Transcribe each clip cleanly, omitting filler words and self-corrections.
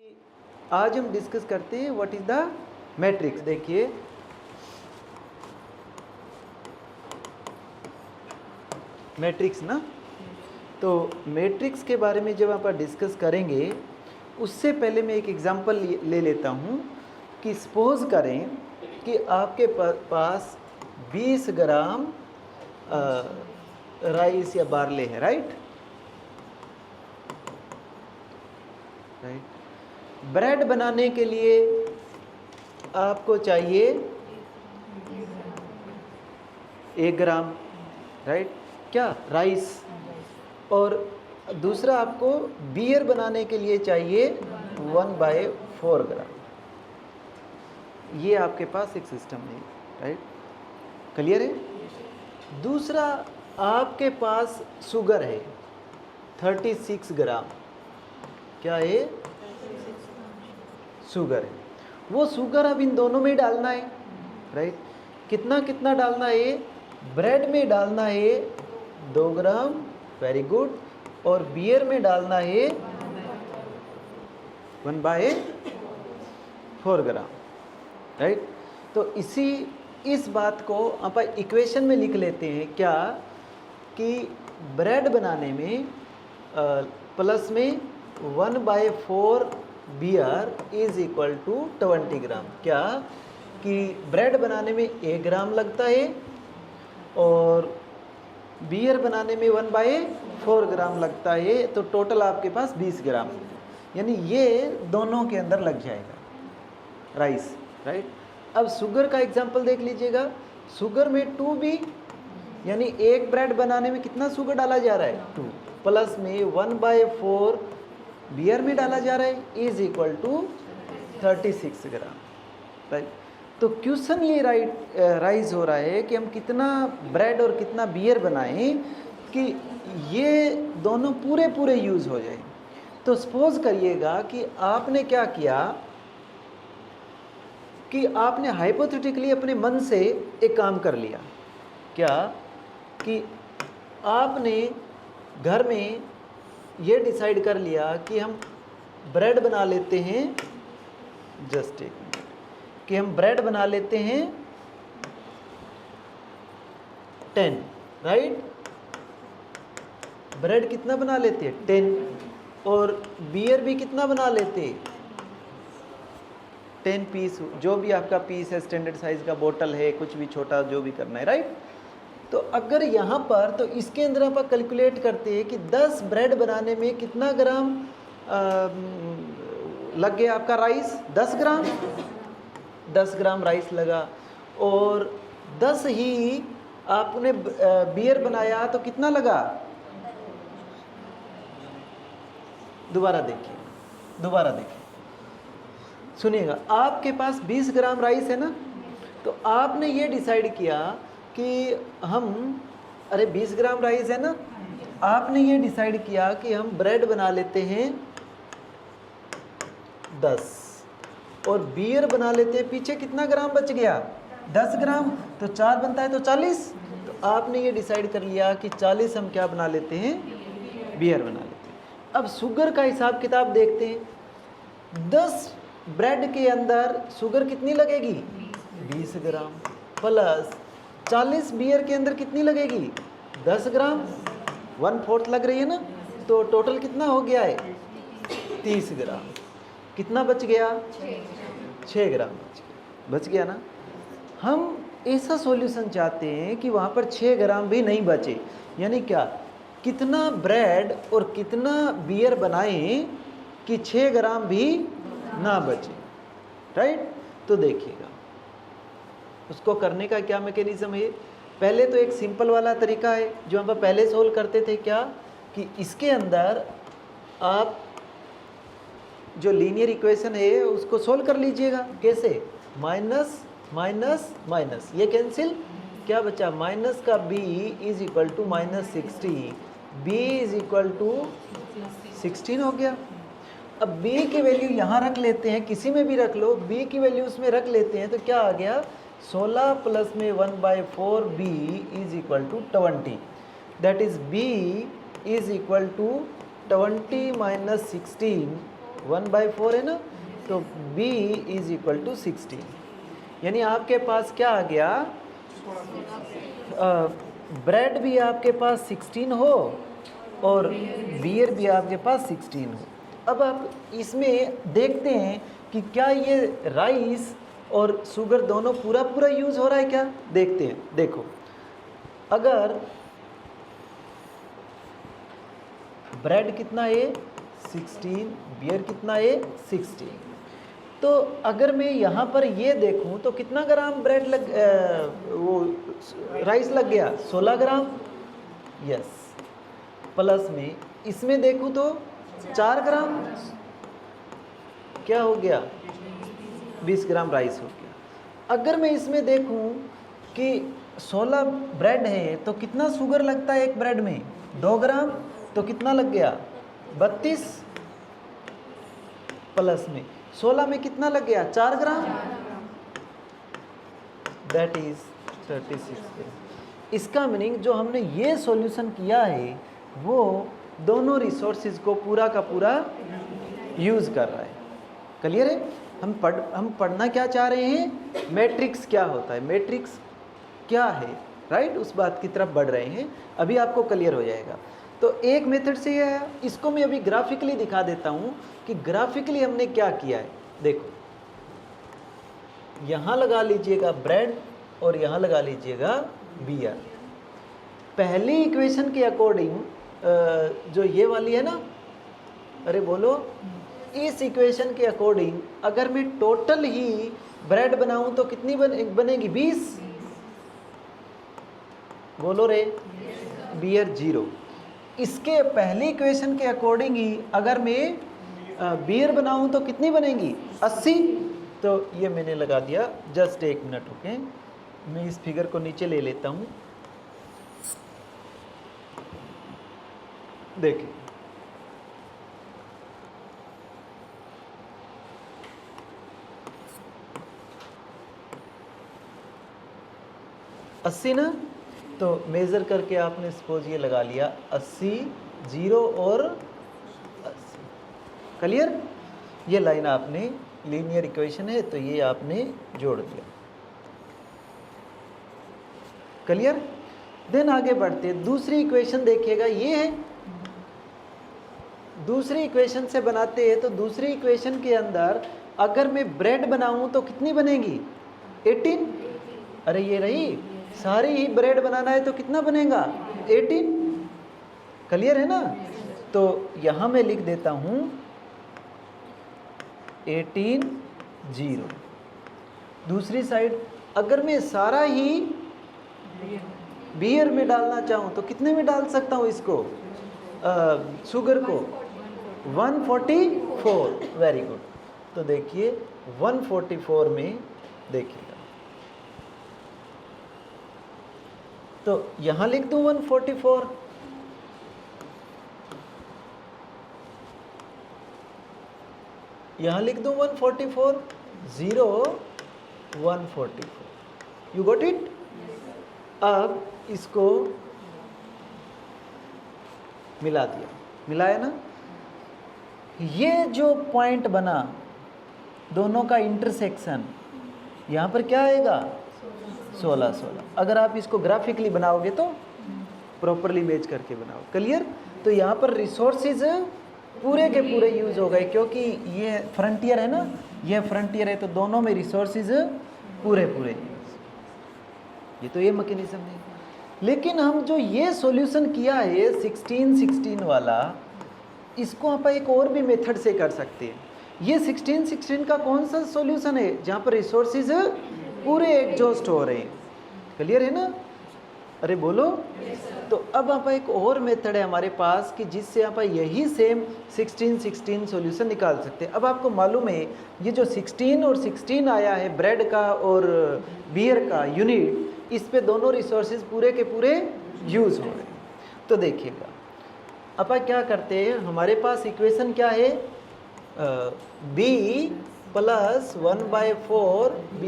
आज हम डिस्कस करते हैं व्हाट इज द मैट्रिक्स। देखिए मैट्रिक्स ना, तो मैट्रिक्स के बारे में जब आप डिस्कस करेंगे उससे पहले मैं एक एग्जांपल ले लेता हूँ कि सपोज करें कि आपके पास 20 ग्राम राइस या बार्ले है, राइट। ब्रेड बनाने के लिए आपको चाहिए 1 ग्राम, राइट, क्या राइस। और दूसरा आपको बियर बनाने के लिए चाहिए 1/4 ग्राम। ये आपके पास एक सिस्टम है, राइट, क्लियर है। दूसरा आपके पास शुगर है 36 ग्राम। क्या है? शुगर है। वो शुगर अब इन दोनों में डालना है, राइट। कितना कितना डालना है? ब्रेड में डालना है 2 ग्राम, वेरी गुड। और बियर में डालना है 1/4 ग्राम, राइट। तो इस बात को आप इक्वेशन में लिख लेते हैं क्या कि ब्रेड बनाने में प्लस में 1/4 बियर इज इक्वल टू 20 ग्राम। क्या कि ब्रेड बनाने में 1 ग्राम लगता है और बियर बनाने में 1/4 ग्राम लगता है, तो टोटल आपके पास 20 ग्राम, यानी ये दोनों के अंदर लग जाएगा राइस, राइट। अब शुगर का एग्जांपल देख लीजिएगा। शुगर में 2b, यानी एक ब्रेड बनाने में कितना शुगर डाला जा रहा है? 2, प्लस में 1/4 बियर में डाला जा रहा है is equal to 36 gram, right. तो क्वेश्चन ये राइज हो रहा है कि हम कितना ब्रेड और कितना बियर बनाएं कि ये दोनों पूरे यूज़ हो जाए। तो सपोज करिएगा कि आपने क्या किया कि आपने हाइपोथेटिकली अपने मन से एक काम कर लिया। क्या कि आपने घर में ये डिसाइड कर लिया कि हम ब्रेड बना लेते हैं, जस्ट एक मिनट, कि हम ब्रेड बना लेते हैं 10, राइट। ब्रेड कितना बना लेते हैं? 10। और बियर भी कितना बना लेते हैं? 10 पीस, जो भी आपका पीस है, स्टैंडर्ड साइज का बोतल है, कुछ भी छोटा जो भी करना है, राइट। तो अगर यहाँ पर, तो इसके अंदर आप कैलकुलेट करते हैं कि 10 ब्रेड बनाने में कितना ग्राम लग गया आपका राइस? 10 ग्राम। 10 ग्राम राइस लगा। और 10 ही आपने बियर बनाया तो कितना लगा? दोबारा देखिए, सुनिएगा। आपके पास 20 ग्राम राइस है ना, तो आपने ये डिसाइड किया कि हम, अरे 20 ग्राम राइस है ना, आपने ये डिसाइड किया कि हम ब्रेड बना लेते हैं 10 और बियर बना लेते हैं। पीछे कितना ग्राम बच गया? 10 ग्राम। तो 4 बनता है तो 40। तो आपने ये डिसाइड कर लिया कि 40 हम क्या बना लेते हैं? बियर बना लेते हैं। अब शुगर का हिसाब किताब देखते हैं। 10 ब्रेड के अंदर शुगर कितनी लगेगी? 20 ग्राम, प्लस 40 बियर के अंदर कितनी लगेगी? 10 ग्राम, 1/4 लग रही है ना। तो टोटल कितना हो गया है? 30 ग्राम। कितना बच गया? 6 ग्राम बच गया ना। हम ऐसा सॉल्यूशन चाहते हैं कि वहाँ पर 6 ग्राम भी नहीं बचे, यानी क्या, कितना ब्रेड और कितना बियर बनाएं कि 6 ग्राम भी ना बचे, राइट। तो देखिएगा उसको करने का क्या मैकेनिज्म है। पहले तो एक सिंपल वाला तरीका है जो हम पहले सोल्व करते थे। क्या कि इसके अंदर आप जो लीनियर इक्वेशन है उसको सोल्व कर लीजिएगा। कैसे? माइनस माइनस माइनस, ये कैंसिल, क्या बचा? माइनस का b is equal to -60, b is equal to 16 हो गया। अब b की वैल्यू यहाँ रख लेते हैं, किसी में भी रख लो, b की वैल्यू उसमें रख लेते हैं, तो क्या आ गया? 16 प्लस में 1/4 b is equal to 20, that is b is equal to 20 - 16 1/4 है ना, तो B इज इक्वल टू 16। यानी आपके पास क्या आ गया, ब्रेड भी आपके पास 16 हो और बियर भी आपके पास 16 हो। अब आप इसमें देखते हैं कि क्या ये राइस और शुगर दोनों पूरा पूरा यूज़ हो रहा है क्या, देखते हैं। देखो, अगर ब्रेड कितना है 16, बियर कितना है 16, तो अगर मैं यहाँ पर ये देखूँ तो कितना ग्राम ब्रेड वो राइस लग गया, 16 ग्राम। यस, प्लस में इसमें देखूँ तो 4 ग्राम, क्या हो गया, 20 ग्राम राइस हो गया। अगर मैं इसमें देखूँ कि 16 ब्रेड है तो कितना शुगर लगता है एक ब्रेड में, 2 ग्राम, तो कितना लग गया 32, प्लस में 16 में कितना लग गया 4 ग्राम, दैट इज 36 ग्राम। इसका मीनिंग जो हमने ये सॉल्यूशन किया है वो दोनों रिसोर्सेज को पूरा का पूरा यूज़ कर रहा है। क्लियर है? हम पढ़ना क्या चाह रहे हैं, मैट्रिक्स क्या होता है, मैट्रिक्स क्या है, राइट, उस बात की तरफ बढ़ रहे हैं। अभी आपको क्लियर हो जाएगा। तो एक मेथड से ये है, इसको मैं अभी ग्राफिकली दिखा देता हूँ कि ग्राफिकली हमने क्या किया है। देखो, यहाँ लगा लीजिएगा ब्रेड और यहाँ लगा लीजिएगा बियर। पहली इक्वेशन के अकॉर्डिंग जो ये वाली है ना, अरे बोलो, इस इक्वेशन के अकॉर्डिंग अगर मैं टोटल ही ब्रेड बनाऊं तो कितनी बनेगी 20, बोलो रे, बियर 0। इसके पहली इक्वेशन के अकॉर्डिंग ही अगर मैं बियर बनाऊं तो कितनी बनेगी 80। तो ये मैंने लगा दिया, जस्ट एक मिनट ओके, मैं इस फिगर को नीचे ले लेता हूं। देखिए, अस्सी ना, तो मेज़र करके आपने सपोज ये लगा लिया 80, 0 और 80। क्लियर? ये लाइन आपने, लीनियर इक्वेशन है तो ये आपने जोड़ दिया। क्लियर? देन आगे बढ़ते, दूसरी इक्वेशन देखिएगा, ये है दूसरी इक्वेशन से बनाते हैं। तो दूसरी इक्वेशन के अंदर अगर मैं ब्रेड बनाऊं तो कितनी बनेगी 18। अरे ये रही, सारी ही ब्रेड बनाना है तो कितना बनेगा 18। क्लियर है ना? तो यहाँ मैं लिख देता हूँ 18, 0। दूसरी साइड अगर मैं सारा ही बियर में डालना चाहूँ तो कितने में डाल सकता हूँ इसको, शुगर को 144। Very good. तो देखिए 144 में देखिएगा, तो यहाँ लिख दूँ 144, यहाँ लिख दूँ 144, 0, 144। You got it? अब इसको मिला दिया, मिलाया ना, ये जो पॉइंट बना दोनों का इंटरसेक्शन, यहाँ पर क्या आएगा 16, 16। अगर आप इसको ग्राफिकली बनाओगे तो प्रॉपरली मैच करके बनाओ। क्लियर? तो यहाँ पर रिसोर्सेज पूरे के पूरे यूज़ हो गए, क्योंकि ये फ्रंटियर है ना, ये फ्रंटियर है तो दोनों में रिसोर्सेज पूरे पूरे। ये तो ये मैकेनिज्म है। लेकिन हम जो ये सॉल्यूशन किया है 16, 16 वाला, इसको आप एक और भी मेथड से कर सकते हैं। ये 16, 16 का कौन सा सॉल्यूशन है जहाँ पर रिसोर्सेज पूरे एग्जॉस्ट हो रहे हैं। क्लियर है ना? अरे बोलो। तो अब आप एक और मेथड है हमारे पास कि जिससे आप यही सेम 16, 16 सॉल्यूशन निकाल सकते हैं। अब आपको मालूम है ये जो 16 और 16 आया है ब्रेड का और बियर का यूनिट, इस पे दोनों रिसोर्सेज पूरे के पूरे यूज़ हो रहे हैं। तो देखिएगा अब क्या करते हैं, हमारे पास इक्वेशन क्या है, b plus 1/4 b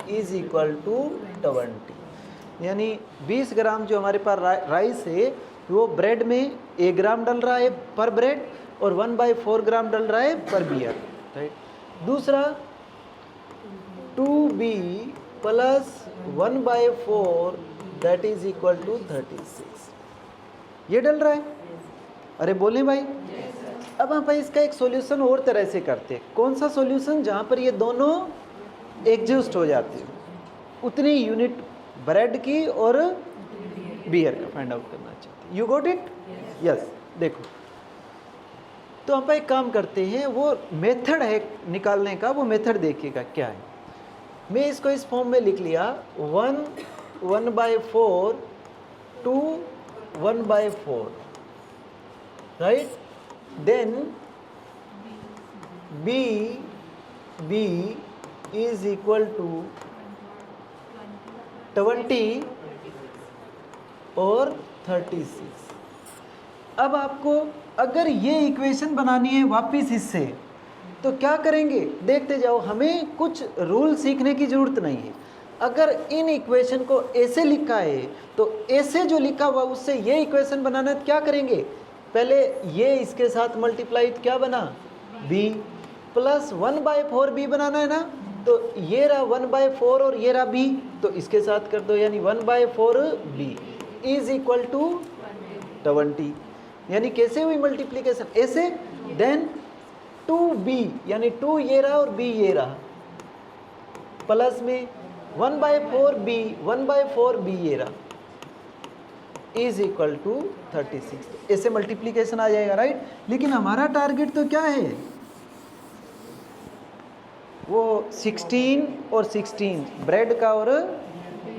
is equal to 20। यानी 20 ग्राम जो हमारे पास राइस है वो ब्रेड में 1 ग्राम डल रहा है पर ब्रेड और 1/4 ग्राम डल रहा है पर बियर, राइट। दूसरा 2b plus 1/4 that is equal to 36, ये डल रहा है। अरे बोले भाई। अब हम भाई इसका एक सॉल्यूशन और तरह से करते हैं। कौन सा सॉल्यूशन? जहाँ पर ये दोनों एग्जिस्ट हो जाते हैं, उतनी यूनिट ब्रेड की और बियर का फाइंड आउट करना चाहते हैं। You got it? यस। देखो तो हम एक काम करते हैं, वो मेथड है निकालने का, वो मेथड देखिएगा क्या है। मैं इसको इस फॉर्म में लिख लिया 1/4 2 1/4, right. Then b is equal to 20 और 36। अब आपको अगर ये इक्वेशन बनानी है वापस इससे, तो क्या करेंगे देखते जाओ। हमें कुछ रूल सीखने की ज़रूरत नहीं है। अगर इन इक्वेशन को ऐसे लिखा है तो ऐसे जो लिखा हुआ उससे ये इक्वेशन बनाना है, क्या करेंगे? पहले ये इसके साथ मल्टीप्लाई, क्या बना? b प्लस 1/4 b बनाना है ना, तो ये रहा 1/4 और ये रहा b, तो इसके साथ कर दो, यानी 1/4 b इज इक्वल टू 20। यानी कैसे हुई मल्टीप्लीकेशन? ऐसे। देन 2b यानी 2 ये रहा और b ये रहा, प्लस में 1/4 b ये रहा इज इक्वल टू 36। ऐसे मल्टीप्लीकेशन आ जाएगा, राइट। लेकिन हमारा टारगेट तो क्या है? वो 16 और 16 ब्रेड का और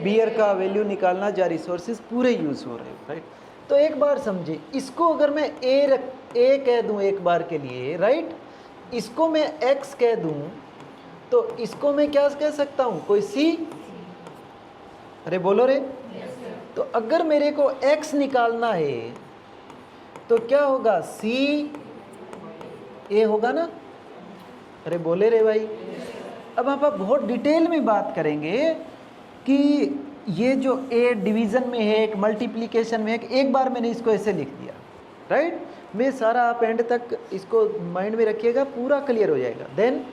बियर का वैल्यू निकालना, जा रिसोर्सेज पूरे यूज़ हो रहे हैं, राइट। तो एक बार समझे, इसको अगर मैं ए कह दूं एक बार के लिए, राइट, इसको मैं x कह दूं, तो इसको मैं क्या कह सकता हूं? कोई c। अरे बोलो रे। तो अगर मेरे को x निकालना है तो क्या होगा? c a होगा ना। अरे बोले रे भाई। अब आप बहुत डिटेल में बात करेंगे कि ये जो a डिवीज़न में है, एक मल्टीप्लिकेशन में है, एक बार मैंने इसको ऐसे लिख दिया, राइट। मैं सारा आप एंड तक इसको माइंड में रखिएगा, पूरा क्लियर हो जाएगा। देन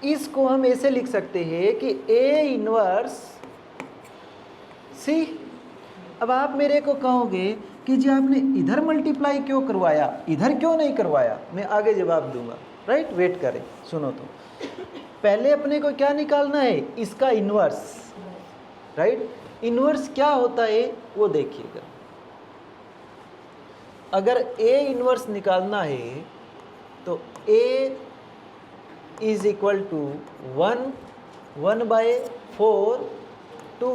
इसको हम ऐसे लिख सकते हैं कि a इनवर्स c। अब आप मेरे को कहोगे कि जी आपने इधर मल्टीप्लाई क्यों करवाया, इधर क्यों नहीं करवाया? मैं आगे जवाब दूंगा, राइट। वेट करें, सुनो। तो पहले अपने को क्या निकालना है? इसका इन्वर्स, राइट। इन्वर्स क्या होता है वो देखिएगा। अगर a इन्वर्स निकालना है तो a is equal to 1/4 2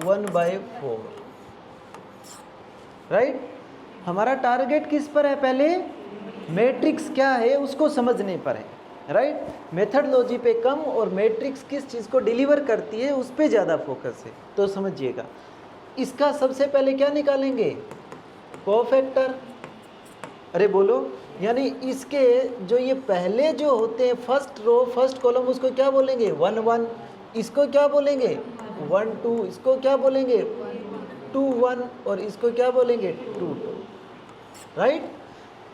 1/4, right. हमारा टारगेट किस पर है? पहले मैट्रिक्स क्या है उसको समझने पर है, राइट। मेथडोलॉजी पे कम और मैट्रिक्स किस चीज़ को डिलीवर करती है उस पे ज़्यादा फोकस है। तो समझिएगा, इसका सबसे पहले क्या निकालेंगे? कोफैक्टर। अरे बोलो। यानी इसके जो ये पहले जो होते हैं फर्स्ट रो फर्स्ट कॉलम, उसको क्या बोलेंगे? 1 1। इसको क्या बोलेंगे? 1 2। इसको क्या बोलेंगे? 2 1। और इसको क्या बोलेंगे? 2 2, राइट।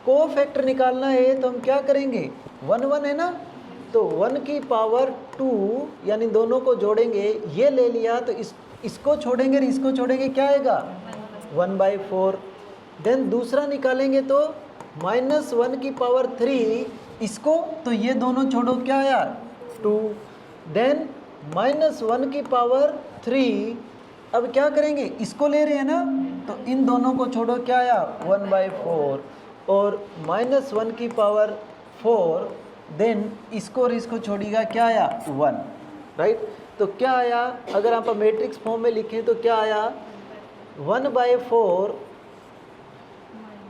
कोफैक्टर निकालना है तो हम क्या करेंगे? 1 1 है ना, तो 1 की पावर 2 यानी दोनों को जोड़ेंगे, ये ले लिया तो इसको छोड़ेंगे और इसको छोड़ेंगे, क्या आएगा? 1/4। देन दूसरा निकालेंगे तो -1 की पावर 3, इसको तो ये दोनों छोड़ो, क्या आया? 2। देन -1 की पावर 3, अब क्या करेंगे? इसको ले रहे हैं ना, तो इन दोनों को छोड़ो, क्या आया? 1/4। और -1 की पावर 4, देन इसको और इसको छोड़िएगा, क्या आया? 1, राइट। तो क्या आया? अगर आप मैट्रिक्स फॉर्म में लिखें तो क्या आया? 1/4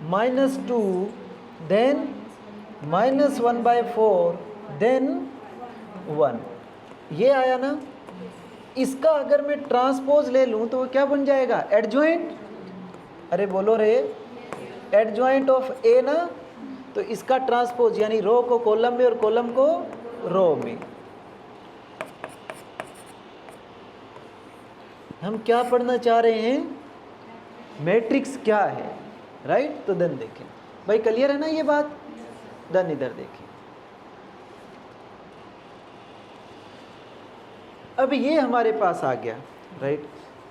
-2 देन -1/4 देन 1, ये आया ना। इसका अगर मैं ट्रांसपोज ले लूँ तो वो क्या बन जाएगा? एडजॉइंट। अरे बोलो रे। एडजॉइंट ऑफ ए ना, तो इसका ट्रांसपोज यानी रो को कॉलम में और कॉलम को रो में। हम क्या पढ़ना चाह रहे हैं? मैट्रिक्स क्या है, राइट। तो देन देखें भाई, क्लियर है ना ये बात। देन इधर देखिए, अब ये हमारे पास आ गया, राइट।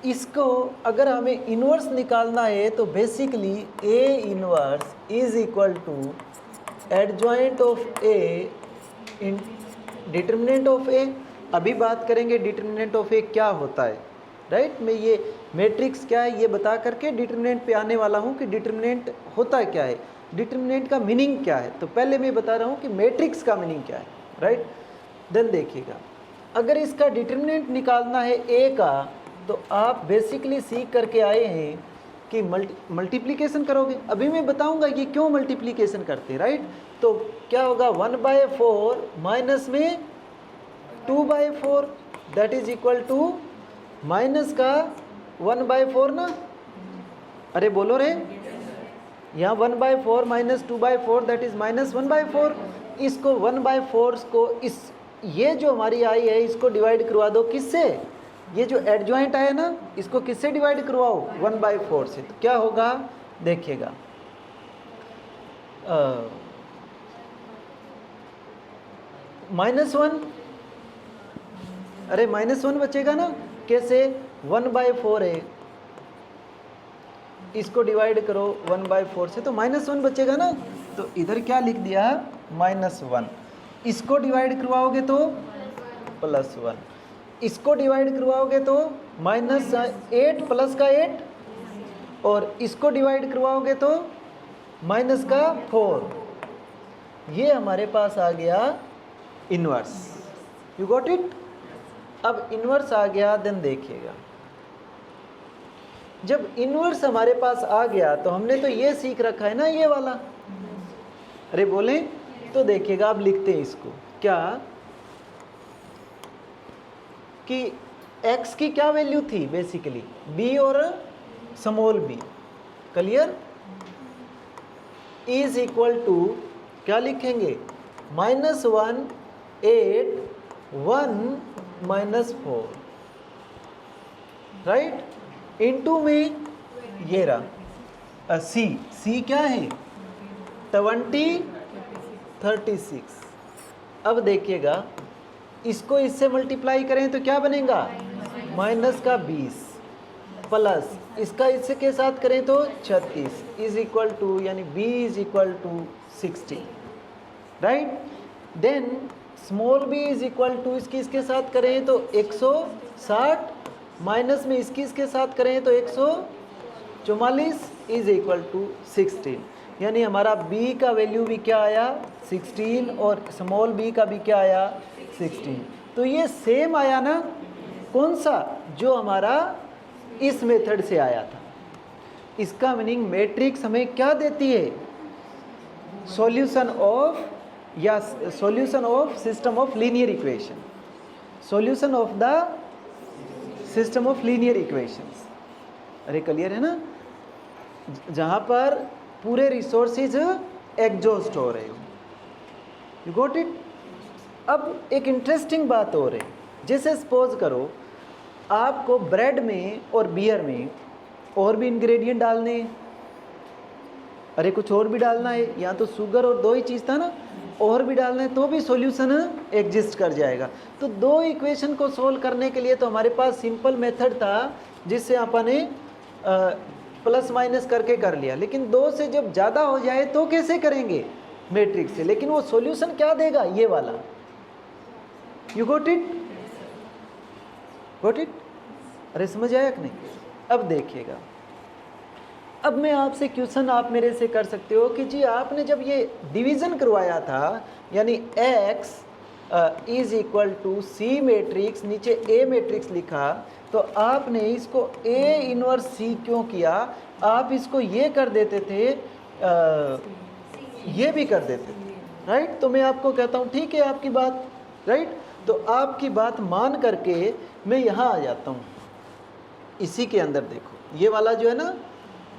इसको अगर हमें इन्वर्स निकालना है तो basically A inverse is equal to adjoint of A in determinant of A. अभी बात करेंगे डिटर्मिनेंट ऑफ ए क्या होता है, राइट। मैं ये मैट्रिक्स क्या है ये बता करके डिटर्मिनेंट पे आने वाला हूँ कि डिटर्मिनेंट होता क्या है, डिटर्मिनेंट का मीनिंग क्या है। तो पहले मैं बता रहा हूँ कि मैट्रिक्स का मीनिंग क्या है, राइट। देन देखिएगा, अगर इसका डिटर्मिनेंट निकालना है ए का, तो आप बेसिकली सीख करके आए हैं कि मल्टीप्लिकेशन करोगे। अभी मैं बताऊंगा कि क्यों मल्टीप्लिकेशन करते हैं, राइट। तो क्या होगा, 1/4 माइनस में 2/4 that is equal to minus का 1/4 ना। अरे बोलो रे, यहाँ 1/4 माइनस 2/4 दैट इज माइनस 1/4। इसको 1/4 को इस ये जो हमारी आई है इसको डिवाइड करवा दो किससे, ये जो एडजॉइंट आया ना इसको किससे डिवाइड करवाओ, 1/4 से। तो क्या होगा देखिएगा, -1, अरे -1 बचेगा ना। कैसे, 1/4 है, इसको डिवाइड करो 1/4 से तो -1 बचेगा ना। तो इधर क्या लिख दिया, -1। इसको डिवाइड करवाओगे तो +1, इसको डिवाइड करवाओगे तो -8 प्लस का 8, और इसको डिवाइड करवाओगे तो -4। ये हमारे पास आ गया इन्वर्स। You got it. अब इन्वर्स आ गया, देन देखिएगा, जब इन्वर्स हमारे पास आ गया तो हमने तो ये सीख रखा है ना ये वाला। अरे बोले तो देखिएगा, अब लिखते हैं इसको क्या, कि x की क्या वैल्यू थी बेसिकली, b और small b, clear, is equal to क्या लिखेंगे, -1 8 1 -4, राइट। इनटू में ये रहा c क्या है 36। अब देखिएगा, इसको इससे मल्टीप्लाई करें तो क्या बनेगा, -20 प्लस इसका इससे के साथ करें तो 36 इज इक्वल टू, यानी b is equal to 60, right. Then small b is equal to, इसकी इसके साथ करें तो 160, माइनस में इसकी इसके साथ करें तो 144 इज इक्वल टू 16, यानी हमारा b का वैल्यू भी क्या आया 16 और स्मॉल b का भी क्या आया 16। तो ये सेम आया ना, कौन सा, जो हमारा इस मेथड से आया था। इसका मीनिंग मैट्रिक्स हमें क्या देती है, सॉल्यूशन ऑफ, या solution of system of linear equation, solution of the system of linear equations. अरे क्लियर है ना, जहाँ पर पूरे रिसोर्सेज एग्जॉस्ट हो रहे हो। You got it. अब एक इंटरेस्टिंग बात हो रही, जैसे सपोज करो आपको ब्रेड में और बियर में और भी इंग्रेडिएंट डालने, अरे कुछ और भी डालना है, यहाँ तो शुगर और 2 ही चीज़ था ना, और भी डालना है तो भी सॉल्यूशन एग्जिस्ट कर जाएगा। तो 2 इक्वेशन को सोल्व करने के लिए तो हमारे पास सिंपल मेथड था जिससे अपन ने प्लस माइनस करके कर लिया, लेकिन 2 से जब ज़्यादा हो जाए तो कैसे करेंगे, मैट्रिक्स से। लेकिन वो सॉल्यूशन क्या देगा, ये वाला। You got it, got it. अरे समझ आया कि नहीं। अब देखिएगा, अब मैं आपसे क्वेश्चन आप मेरे से कर सकते हो कि जी आपने जब ये डिवीज़न करवाया था, यानी x is equal to C matrix, नीचे ए मैट्रिक्स लिखा, तो आपने इसको ए इनवर्स सी क्यों किया, आप इसको ये कर देते थे, ये भी कर देते थे, राइट। तो मैं आपको कहता हूँ ठीक है आपकी बात, राइट। तो आपकी बात मान करके मैं यहाँ आ जाता हूँ, इसी के अंदर देखो ये वाला जो है ना,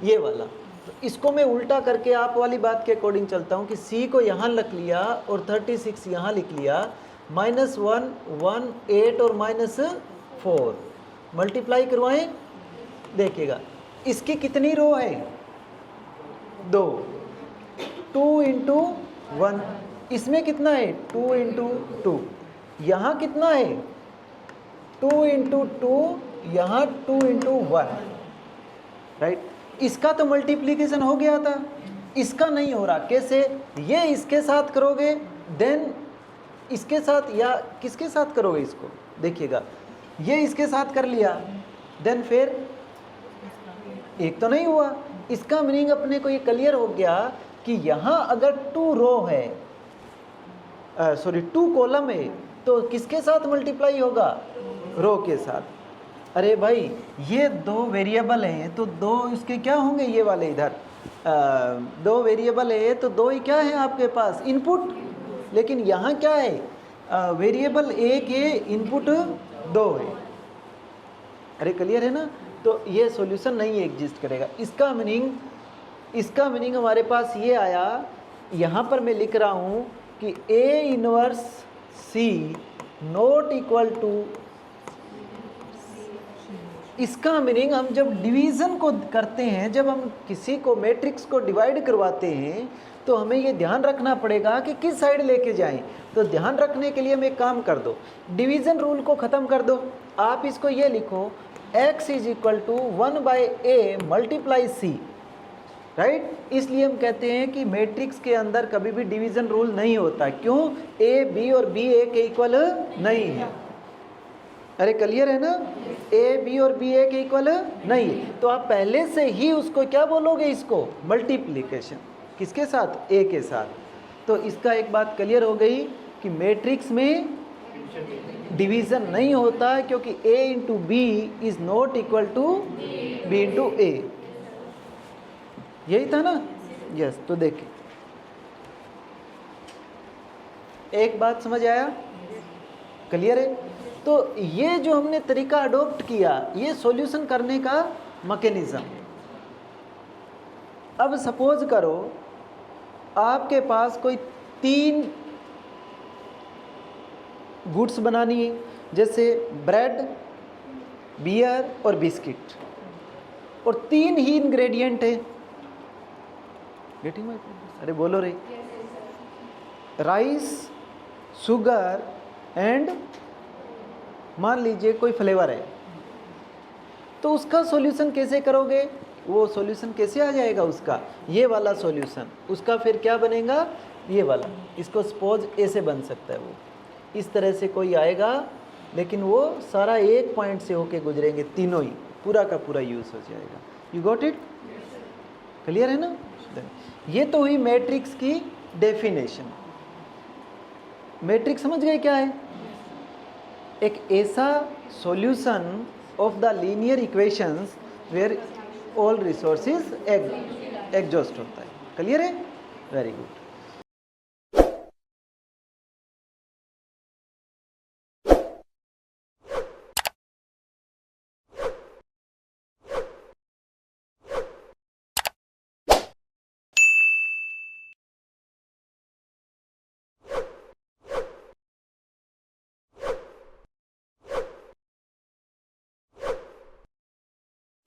ये वाला, तो इसको मैं उल्टा करके आप वाली बात के अकॉर्डिंग चलता हूँ कि c को यहाँ रख लिया और 36 यहाँ लिख लिया, -1 1 8 और -4 मल्टीप्लाई करवाएं, देखिएगा इसकी कितनी रो है? 2, 2 इंटू 1, इसमें कितना है? 2 इंटू 2, यहाँ कितना है? 2 इंटू 2, यहाँ 2 इंटू 1, राइट। इसका तो मल्टीप्लीकेशन हो गया था, इसका नहीं हो रहा। कैसे? ये इसके साथ करोगे, देन इसके साथ, या किसके साथ करोगे इसको? देखिएगा, ये इसके साथ कर लिया, देन फिर एक तो नहीं हुआ। इसका मीनिंग अपने को ये क्लियर हो गया कि यहाँ अगर 2 रो है, सॉरी 2 कॉलम है, तो किसके साथ मल्टीप्लाई होगा? रो के साथ। अरे भाई ये 2 वेरिएबल हैं तो 2 इसके क्या होंगे? ये वाले इधर 2 वेरिएबल है तो 2 ही क्या है आपके पास? इनपुट। लेकिन यहाँ क्या है? वेरिएबल एक है, इनपुट 2 है। अरे क्लियर है ना? तो ये सॉल्यूशन नहीं एग्जिस्ट करेगा। इसका मीनिंग हमारे पास ये आया, यहाँ पर मैं लिख रहा हूँ कि A inverse C not equal to, इसका मीनिंग हम जब डिवीज़न को करते हैं, जब हम किसी को मैट्रिक्स को डिवाइड करवाते हैं, तो हमें ये ध्यान रखना पड़ेगा कि किस साइड लेके जाएं। तो ध्यान रखने के लिए हम एक काम कर दो, डिवीज़न रूल को ख़त्म कर दो। आप इसको ये लिखो, x is equal to 1/a multiply c, right. इसलिए हम कहते हैं कि मैट्रिक्स के अंदर कभी भी डिवीज़न रूल नहीं होता। क्यों? a b और b a के इक्वल नहीं है। अरे क्लियर है ना? a b और b a के इक्वल नहीं है, तो आप पहले से ही उसको क्या बोलोगे? इसको मल्टीप्लिकेशन किसके साथ? a के साथ। तो इसका एक बात क्लियर हो गई कि मैट्रिक्स में डिवीज़न नहीं होता, क्योंकि a into B is not equal to b into a। यही था ना? यस। तो देखिए, एक बात समझ आया? क्लियर है? तो ये जो हमने तरीका अडॉप्ट किया, ये सॉल्यूशन करने का मैकेनिज्म। अब सपोज करो आपके पास कोई 3 गुड्स बनानी है, जैसे ब्रेड, बियर और बिस्किट, और 3 ही इंग्रेडिएंट है। Getting my point? अरे बोलो रे। राइस, शुगर एंड मान लीजिए कोई फ्लेवर है, तो उसका सॉल्यूशन कैसे करोगे? वो सॉल्यूशन कैसे आ जाएगा उसका? ये वाला सॉल्यूशन, उसका फिर क्या बनेगा? ये वाला। इसको सपोज ऐसे बन सकता है, वो इस तरह से कोई आएगा, लेकिन वो सारा एक पॉइंट से होके गुजरेंगे, तीनों ही, पूरा का पूरा यूज़ हो जाएगा। You got it? क्लियर है ना? ये तो हुई मैट्रिक्स की डेफिनेशन। मैट्रिक्स समझ गए क्या है? एक ऐसा solution of the linear equations where all resources exhaust होता है। क्लियर है? Very good.